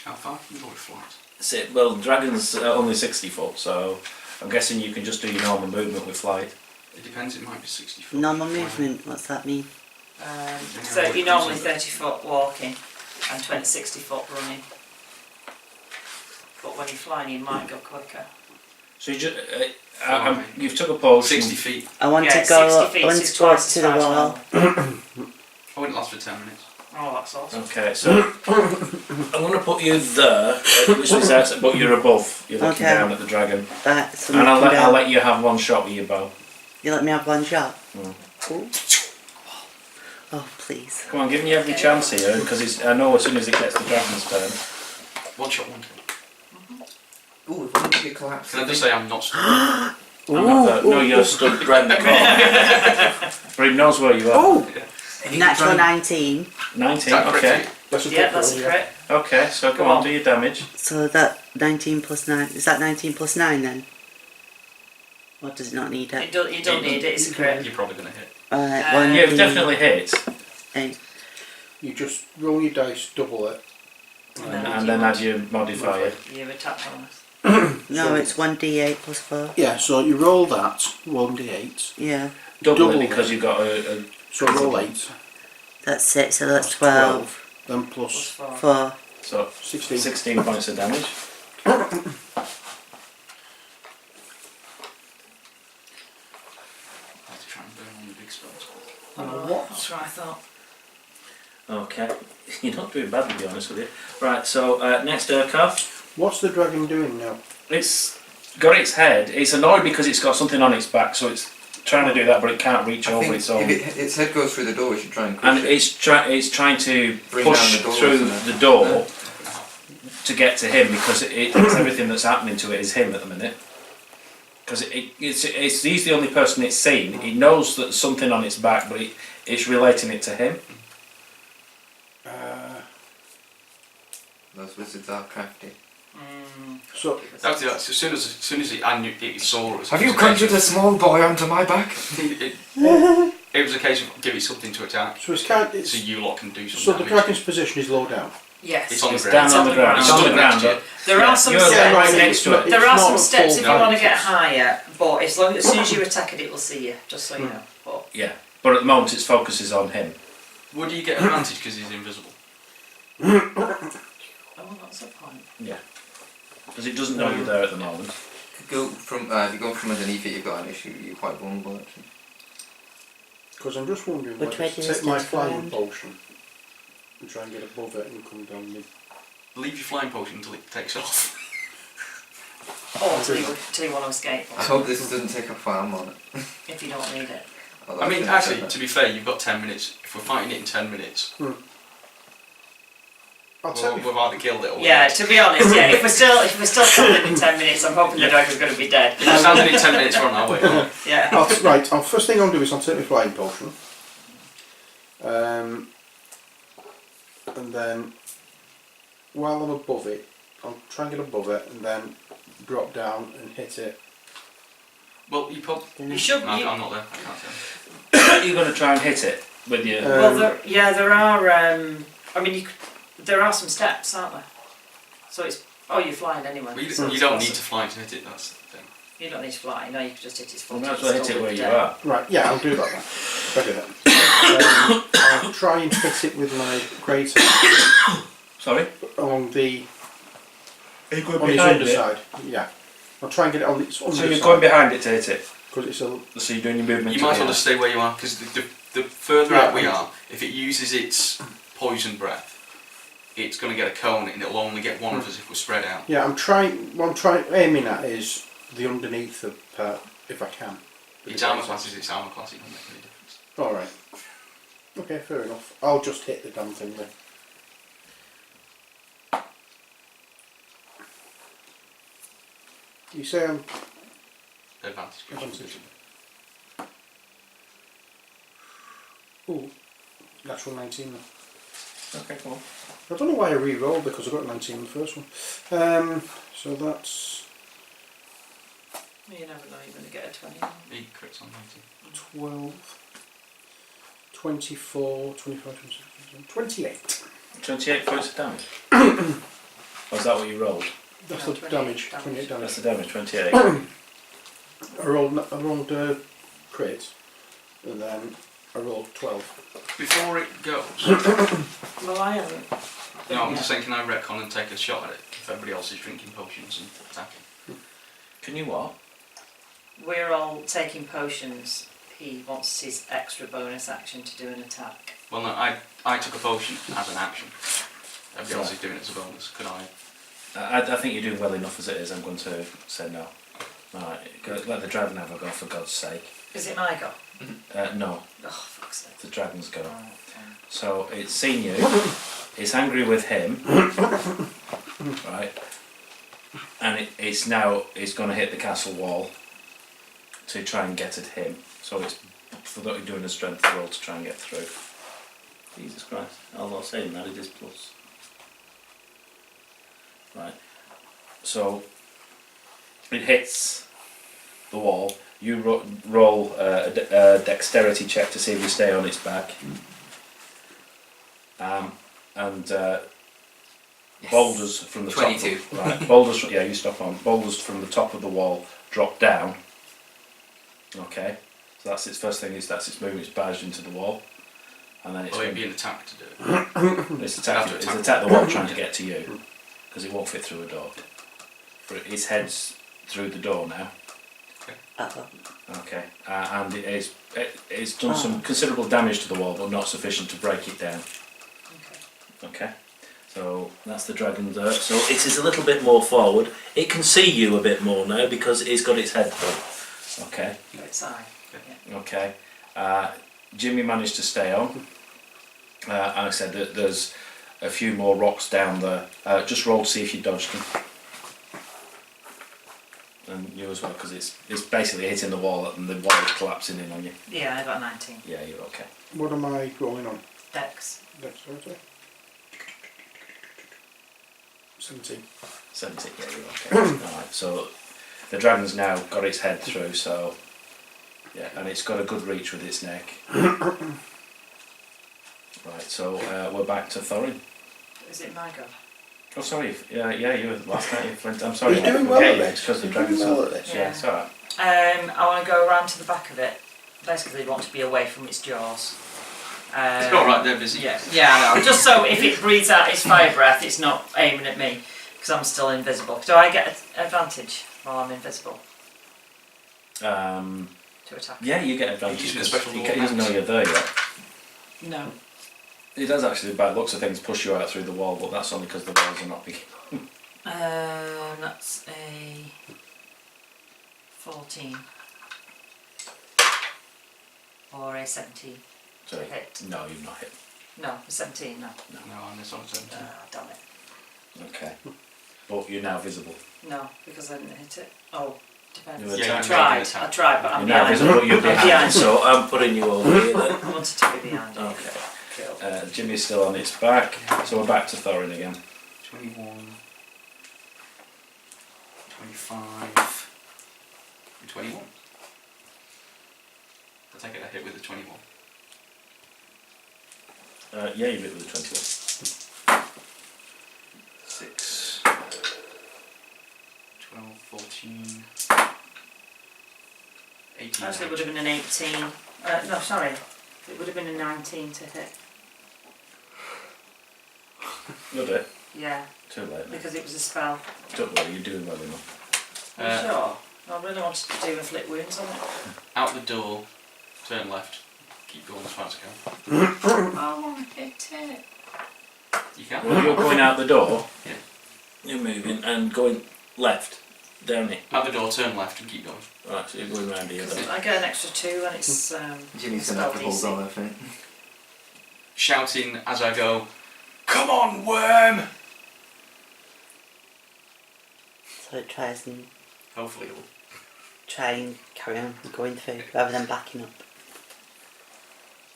How far can you go with flight? Well, dragon's only 60 foot, so I'm guessing you can just do your normal movement with flight. It depends, it might be 60 foot. Normal Flying. movement. What's that mean? So you're normally 30 foot walking and 60 foot running. But when you're flying, you might go quicker. So you just Fly. you've took a potion. 60 feet. I want Yeah, to go. 60 feet I want is to go twice to the as wall. fast. I wouldn't last for 10 minutes. Oh, that's awesome. Okay, so I'm going to put you there, which is out, but you're above. You're looking Okay. down at the dragon, Right, so and I'll looking down. let you have one shot with your bow. You let me have one shot. Mm. Cool. Oh please. Come on, give me every chance here, because I know as soon as it gets the dragon's turn. One shot, one kill. Ooh, if I need to collapse. Can I just say I'm not stuck? No, you're stood right in the corner. But he knows where you are. Oh, And you can try natural and- 19. 19, Is that okay. correct? That's a Yeah, good that's roll, a yeah. crit. Okay, so come Come on, on. do your damage. So that 19 plus 9. Is that 19 plus 9 then? Or does it not need it? You don't need it, it's a crit. You're probably going to hit. Alright, Uh, one Yeah, you've D definitely hit, 8. You just roll your dice, double it. and then add your modifier. Your attack bonus. No, So- it's 1d8 plus 4. Yeah, so you roll that, 1d8, Yeah. Double it Double because it. you've got a So roll 8. That's 6, so that's That's 12. Then Plus plus 4. 4. so 16. 16 points of damage. I have to try and burn on the big spells. What? That's what I thought. Okay, you're not doing bad, to be honest with you. Right, so next Urkov. What's the dragon doing now? It's got its head. It's annoyed because it's got something on its back, so it's trying to do that, but it can't reach I over think its own. if its head goes through the door, we should try and crush And it. it's trying to Bring push down the door, through isn't it? the door to get to him because it thinks everything that's happening to it is him at the minute. Because he's the only person it's seen. It knows that there's something on its back, but it's relating it to him. Those wizards are crafty. So That's as soon as it saw us. Have you conjured a small boy onto my back? It was a case of give it something to attack, so it's kind. so It's, you lot can do some so the damage. dragon's position is low down. Yes. It's on the It's ground. down on the ground. It's on the ground. It's There are some You're steps. right next to it. There are It's some not steps full if you want to damage. get higher, but as soon as you attack it, it will see you. Just so you know. But Yeah, but at the moment its focus is on him. Would you get advantage because he's invisible? oh, that's a point. Yeah, because it doesn't know you're there at the moment. Go from if you go from underneath it, you've got an issue. You're quite vulnerable actually. Because I'm just wondering Which whether way to do you take my stand flying around? potion and try and get above it and come down mid. Leave your flying potion until it takes off. Or till you want to escape, I hope this doesn't take a farm on it. if you don't need it. Although I mean, shouldn't actually, say that. to be fair, you've got 10 minutes. If we're fighting it in 10 minutes, I'll take we've me. either killed it or Yeah, to be honest, yeah. If we're still standing in 10 minutes, I'm hoping the dragon's going to be dead. If we're standing in 10 minutes, we're on our way. Right? Yeah. First thing I'll do is I'll take my flying potion. And then while I'm above it, I'll try and get above it and then drop down and hit it. Well, you probably. You should. No, You, I'm not there. I can't tell. You're going to try and hit it with your. well, there are. I mean, there are some steps, aren't there? So it's. Oh, you're flying anyway. Well, so you it's don't need possible. to fly to hit it, that's the thing. You don't need to fly. No, you can just hit its foot. You might as well hit it where you are. Right, yeah, I'll do that then. Better then. I'll try and hit it with my great Sorry? along the Are you going on its behind it? underside. Yeah. I'll try and get it on its So underside. you're going behind it to hit it? Because it's a... So you're doing your movement You to might the as well end. just stay where you are, because the further out we are, if it uses its poison breath, it's going to get a cone and it'll only get one of us if we're spread out. Yeah, what I'm aiming at is the underneath of part, if I can. Its armour class is its armour class, it doesn't make any difference. Alright. Okay, fair enough. I'll just hit the damn thing then. You say I'm... Advantage. Advantage. Ooh, natural 19 then. Okay, come on. I don't know why I re-rolled because I got 19 on the first one. So that's You never know. You're going to get a 20. He crits on 19. 12, 24, 25, 26, 28. 28 points of damage. Or is that what you rolled? That's No, the 28 damage. damage. 28 damage. That's the damage, 28. I rolled crit, and then I rolled 12. Before it goes, Well, I haven't. I'm just saying, can I retcon and take a shot at it if everybody else is drinking potions and attacking? Can you what? We're all taking potions. He wants his extra bonus action to do an attack. Well, no, I took a potion as an action. Everybody else is doing it as a bonus. Could I? I think you're doing well enough as it is. I'm going to say no. Alright, let the dragon have a go for God's sake. Is it my go? No, Oh, fuck's sake. the dragon's go. Oh, So it's seen you, it's angry with him, right? And it's going to hit the castle wall to try and get at him. So it's doing a strength roll to try and get through. Jesus Christ! Although saying that, it is plus. Right. So it hits the wall. You roll a dexterity check to see if you stay on its back. And Yes. boulders from the 22. top. Right. Boulders. You stop on. Boulders from the top of the wall drop down. Okay. So that's its first thing. That's its movement. It's barged into the wall, and then it's Will it be an attack to do it? it's attack the wall trying to get to you because it won't fit through a door. But its head's through the door now. Uh-oh. Okay, and it's done some considerable damage to the wall, but not sufficient to break it down. Okay, so that's the dragon there. So it is a little bit more forward. It can see you a bit more now because it's got its head through. Okay. Its eye. Yeah. Okay. Jimmy managed to stay on. And I said that there's a few more rocks down there. Just roll to see if you dodged them. And you as well, because it's basically hitting the wall and the wall is collapsing in on you. Yeah, I got 19. Yeah, you're okay. What am I rolling on? Dex. Dexterity? 17. 70, yeah, you're okay. Alright, so the dragon's now got its head through, so yeah, and it's got a good reach with its neck. Right, so we're back to Thorin. Is it my go? Oh, sorry, yeah, you were last night. I'm sorry, You're doing well at this. because the You're doing dragon's well at this. Yeah, it's alright. I want to go around to the back of it. Basically, want to be away from its jaws. It's got right there busy. Yeah, I know. Just so if it breathes out its fire breath, it's not aiming at me because I'm still invisible. Do I get an advantage while I'm invisible to attack? Yeah, you get advantage. Using a 'cause special he law doesn't know action. you're there yet. No. He does actually, by the looks of things, push you out through the wall, but that's only because the walls are not big. That's a 14 or a 17. So, Hit. no, you've not hit. No, a 17. No. No, on this one, 17. Damn it. Okay. But you're now visible. No, because I didn't hit it. Oh, depends. You Yeah, I you tried. made an I tried, but You're I'm now behind. visible, but you're I'm behind. behind. So I'm putting you over here then. I wanted to be behind. Okay. Cool. Jimmy's still on its back, so we're back to Thorin again. 21, 25, 21. I take it I hit with the 21. Yeah, you hit with the 21. 6. 12, 14, 18. Actually, it would have been an 18. No, sorry. It would have been a 19 to hit. You'll do it. Yeah, Too late now. because it was a spell. Don't worry, you're doing well enough. Are you sure? I really wanted to do inflict wounds on it. Out the door, turn left, keep going as far as I can. I want to hit it. You can? Well, you're going out the door. Yeah. You're moving and going left, down it. Out the door, turn left and keep going. Right, so you're going round here then. I get an extra 2 and it's Jimmy's it's gonna have to spell hold DC. on, I think. Shouting as I go, "Come on, worm!" So it tries and Hopefully it will. try and carry on going through rather than backing up.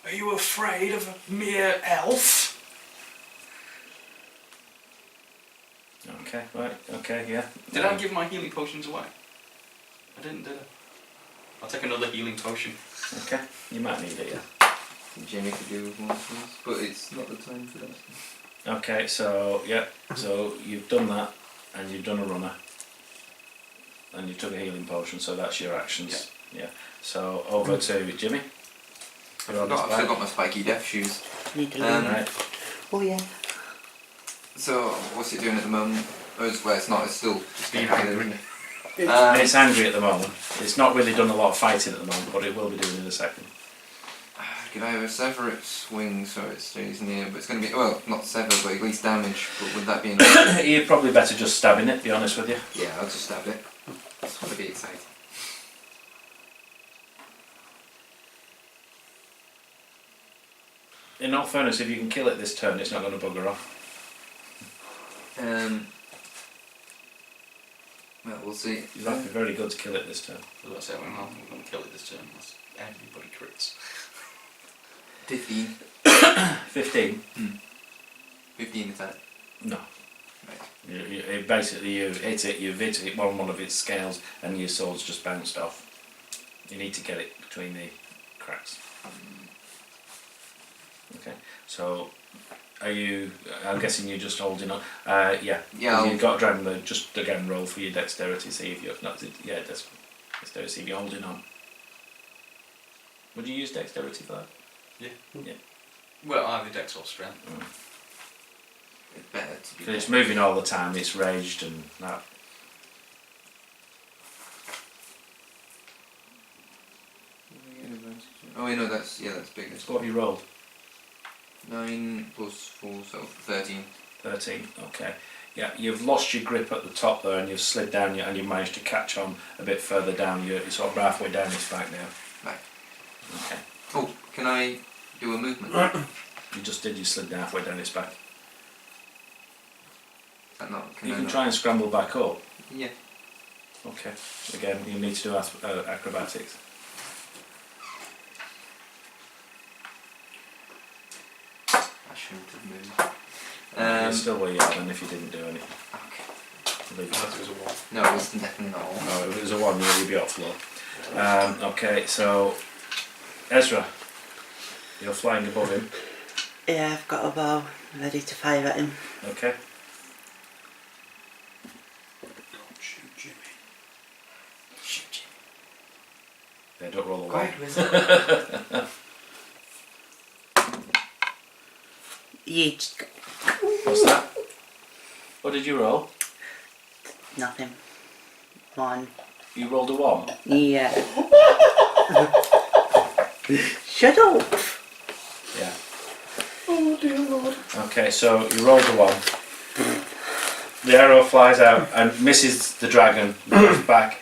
Are you afraid of a mere elf? Okay, right, okay, yeah. Did I give my healing potions away? I didn't, did I? I'll take another healing potion. Okay, you might need it, yeah. Jimmy could do with more things, but it's not the time for that. Okay, so, yeah, so you've done that, and you've done a runner. And you took a healing potion, so that's your actions. Yeah. So, over to Jimmy. I forgot my spiky death shoes. Need to Um, learn. Right. Oh yeah. So, what's it doing at the moment? Well, it's not, it's still just Being angry, angry. isn't it? It's angry at the moment. It's not really done a lot of fighting at the moment, but it will be doing in a second. Could either sever its wings so it stays near, but it's going to be, well, not sever, but at least damage, but would that be enough? You're probably better just stabbing it, to be honest with you. Yeah, I'll just stab it. It's going to be exciting. In all fairness, if you can kill it this turn, it's not going to bugger off. Well, we'll see. You'll have to be very good to kill it this turn. As I said, we're going to kill it this turn. Unless everybody crits. 15. 15? 15 attack. No. Right. Basically, you've hit it on one of its scales, and your sword's just bounced off. You need to get it between the cracks. Okay, so are you? I'm guessing you're just holding on. Yeah. Yeah, You've got dragon mode. Just again roll for your dexterity. See if you're not. Yeah, dexterity. See if you're holding on. Would you use dexterity for that? Well, either dex or strength. It's better to be. Because it's moving all the time, it's raged and that. Oh, wait, no, that's bigger. What have you rolled? 9 plus 4, so 13. 13, okay. Yeah, you've lost your grip at the top there and you've slid down and you've managed to catch on a bit further down. You're sort of halfway down his back now. Right. Okay. Oh, can I do a movement? You just did, you slid halfway down his back. I You can not? try and scramble back up. Yeah. Okay. Again, you need to do acrobatics. I shouldn't have moved. You're still where you are then if you didn't do anything. Okay. Leave it. Unless it was a 1. No, it was definitely not all. No, if it was a 1, you'd be off floor. Okay, so Ezra, you're flying above him. Yeah, I've got a bow ready to fire at him. Okay. Don't shoot Jimmy. Shoot, Jimmy. Yeah, don't roll a 1. Quiet, wizard. Yeet. What's that? What did you roll? Nothing. 1. You rolled a 1? Yeah. Shut up. Yeah. Oh dear Lord. Okay, so you rolled a 1. The arrow flies out and misses the dragon, goes back.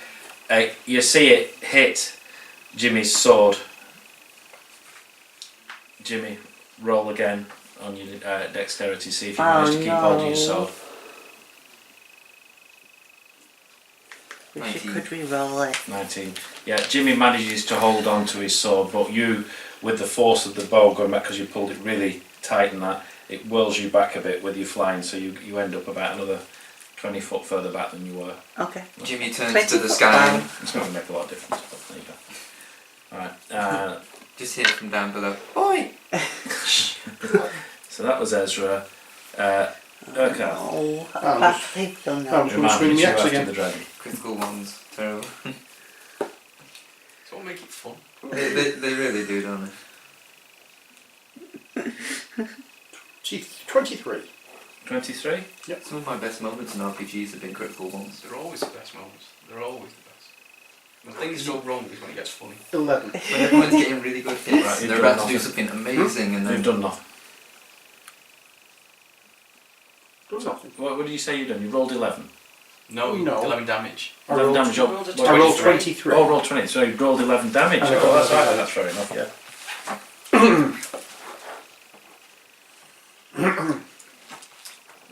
You see it hit Jimmy's sword. Jimmy, roll again on your dexterity, see if you manage to keep hold of your sword. Wish you 19. could re-roll it. 19. Yeah, Jimmy manages to hold on to his sword, but you, with the force of the bow going back because you pulled it really tight and that, it whirls you back a bit with you flying, so you end up about another 20 foot further back than you were. Okay. Jimmy turns 20 to the foot sky. down. It's not going to make a lot of difference, but there you go. Alright, Just hear from down below. Oi! so that was Ezra. Urquhart. Oh, I'm badly done I'm that. just going to swing Remind me the to axe after again. the dragon. Critical ones. Terrible. So what make it fun? they really do, don't they? 23. 23? Some of my best moments in RPGs have been critical ones. They're always the best moments. They're always the best. When things go wrong is when it gets funny. 11. When everyone's getting really good hits Right, and you've they're done about to do nothing. something amazing and You've then... done nothing. Does nothing. What did you say you've done? You rolled 11. No, No. 11 damage. I 11 rolled, damage. You rolled a What I rolled 23. 23. Oh, roll 20. So you rolled 11 damage. I Oh, got that's that. right. That's fair enough, yeah.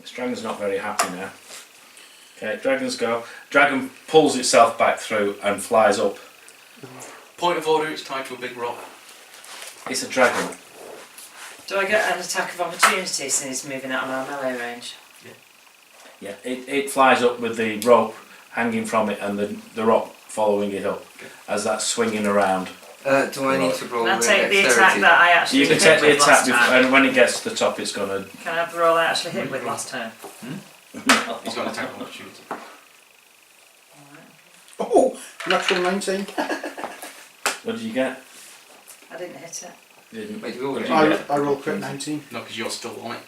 This dragon's not very happy now. Okay, dragons go. Dragon pulls itself back through and flies up. Point of order, it's tied to a big rock. It's a dragon. Do I get an attack of opportunity since he's moving out of my melee range? Yeah, it flies up with the rope hanging from it and the rock following it up as that's swinging around. do I need to roll Can I with take the attack dexterity? that I actually You can hit take the with attack last before, time? and when it gets to the top it's going to... Can I have the roll I actually hit with last time? He's got an attack of opportunity. Oh, natural 19. What did you get? I didn't hit it. You didn't. Wait, do we Did all you get? get- I rolled crit 19. No, because you're still on it.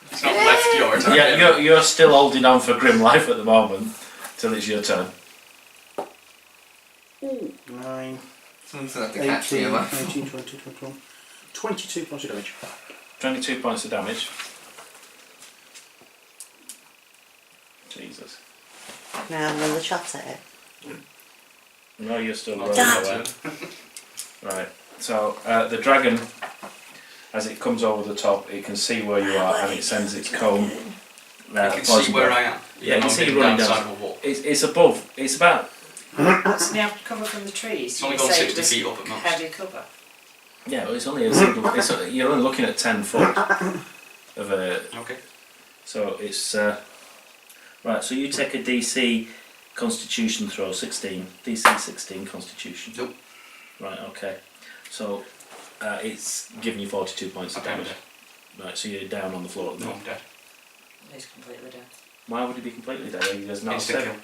It's not left your attack. Yeah, you're still holding on for grim life at the moment till it's your turn. Ooh, 9, Someone's going to have to catch me. 18, am I? 19, 20, 21. 22 points of damage. 22 points of damage. Jesus. Can I have another shot at it? No, you're still Not rolling Damn. away. Right. So the dragon, as it comes over the top, it can see where you are and it sends its comb. You can see where I am. Yeah, you can see I'm running down the down. side of a wall. It's above. It's about. What's the cover from the trees? It's only You gone say 60 it was feet up at most. heavy cover. Yeah, well, it's only a single. You're only looking at 10 foot of a. Okay. So it's right. So you take a DC Constitution throw 16. DC 16 Constitution. Nope. Right. Okay. So it's giving you 42 points of Okay, I'm damage. dead. Right. So you're down on the floor at the No, moment. I'm dead. He's completely dead. Why would he be completely dead? He does not Instant save. kill.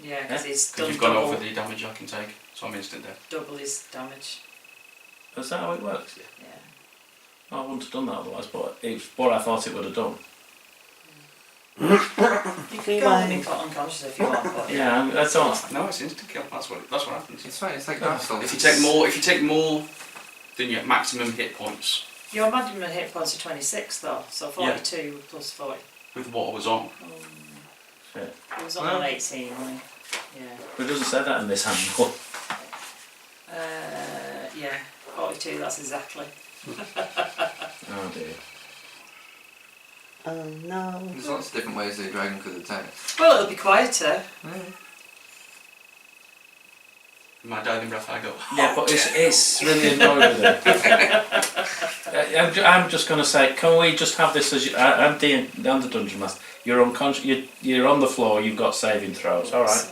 Yeah, because he's Because done you've gone double, over the damage I can take, so I'm instant dead. double his damage. Is that how it works? Yeah. I wouldn't have done that otherwise, but it's what I thought it would have done. You can go unconscious if you want, but Yeah, that's all. No, it's instant kill. That's what happens. It's fine. It's like Dark Souls. If you take more than your maximum hit points your maximum hit points are 26 though, so 42 plus 40. with what I was on. Shit. It was on 18, wasn't it? Yeah. But it doesn't say that in this handbook. Yeah, 42, that's exactly. Oh dear. Oh no. There's lots of different ways the dragon could attack. Well, it'll be quieter. My diving breath, I go. Yeah, but it's really annoying with it. I'm just going to say, can we just have this as I'm the dungeon master. You're unconscious. You're on the floor. You've got saving throws. All right.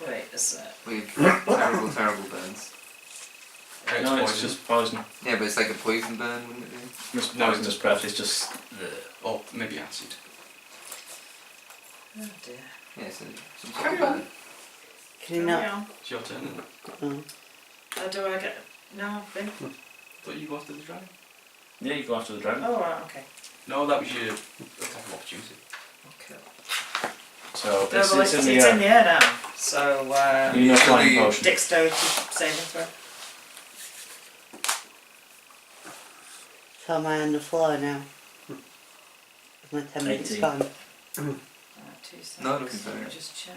Wait a sec. With terrible burns. No, it's just poison. Yeah, but it's like a poison burn, wouldn't it be? It's poisonous breath. It's just. Or maybe acid. Oh dear. Yeah, so some sort Carry of burn. on. Can you not? on. It's your turn, isn't it? Oh. Do I get... No, Ben? Thought you go after the dragon. Yeah, you go after the dragon. Oh, right, okay. No, that was your attack of opportunity. Okay. So No, it's well, in the it's air. in the air now. So, You know, flying Usually- potion. dexterity saving throw. So am I on the floor now? Is my 10 minutes 18. gone? Right, 2 seconds. No, looking for Let me it. just check.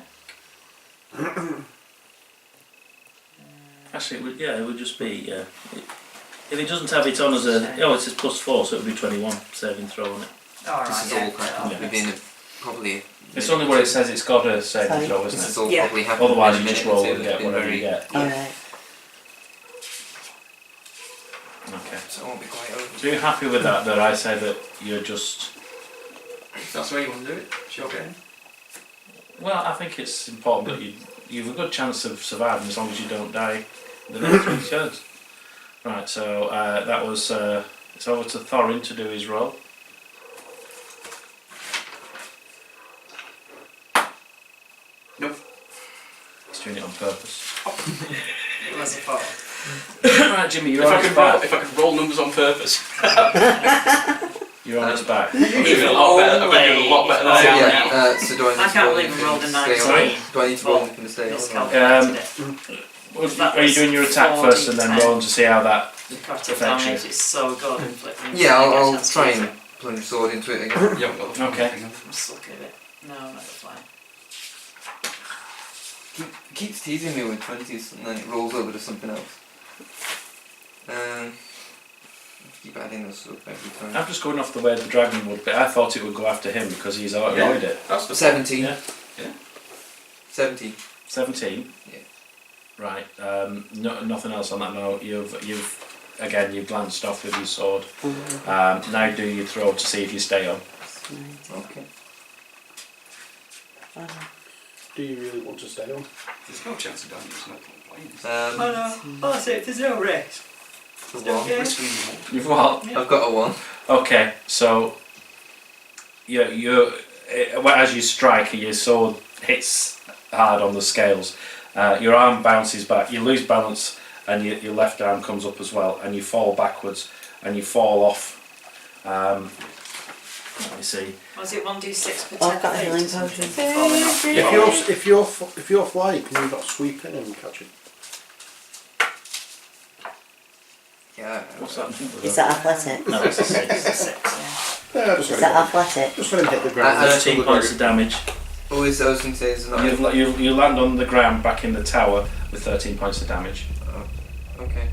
Actually, it would just be. If it doesn't have it on as a. Oh, it says +4, so it would be 21 saving throw on it. Alright, This is yeah. all kind of within probably. It's only where it says it's got a saving Sorry. throw, This isn't is it? all Yeah. probably happening. Otherwise, in a you just minute or roll two. and It's get been whatever very- you get. Alright. Okay. So I won't be quite over. So you're happy with that? That I say that you're just. If that's the way you want to do it, it's your game. Well, I think it's important that you've a good chance of surviving as long as you don't die the next 3 turns. Right, so that was it's over to Thorin to do his roll. Nope. He's doing it on purpose. It was a 4. Right, Jimmy, you're If on I his could roll, back. if I could roll numbers on purpose, You're on his back. I'd be doing a lot better. I'd be doing a lot better than I So, am yeah, now. so do I need I to can't roll believe I anything rolled a to 19. stay Sorry? on? Do I need to roll Well, anything to stay on? Miscalculated it. That Are you was doing your attack first and then 40, rolling to see how that Necrotic affects damage you? is so good inflicting. Yeah, I get a I'll chance to try use and it. plunge sword into it again. You haven't got the Okay. thing. I'm just looking at it. No, not the flying. Keeps teasing me with 20s and then it rolls over to something else. Keep adding those stuff every time. I'm just going off the way the dragon would, but I thought it would go after him because he's avoided it. That's the 17. Yeah. 17. 17. Yeah. Right. Nothing else on that. No. You've glanced off with your sword. Now do your throw to see if you stay on. Okay. Do you really want to stay on? There's no chance of dying. There's no point playing this. Oh no, that's it, there's no risk. The Still one. good. Risking the wall. You've what? Yeah. I've got a 1. Okay. So. As you strike, your sword hits hard on the scales. Your arm bounces back. You lose balance, and your left arm comes up as well, and you fall backwards, and you fall off. Let me see. Was it 1d6 per 10 Oh, I've got a feet? healing potion. Falling off. If you're flying, can you not sweep in and catch it? Yeah. What's that? Is that athletic? No, it's a 6. It's a 6, yeah. Yeah, just Is let that him athletic? just let him hit the ground. 13 points of damage. Always, I was going to say, is not. You land on the ground back in the tower with 13 points of damage. Okay.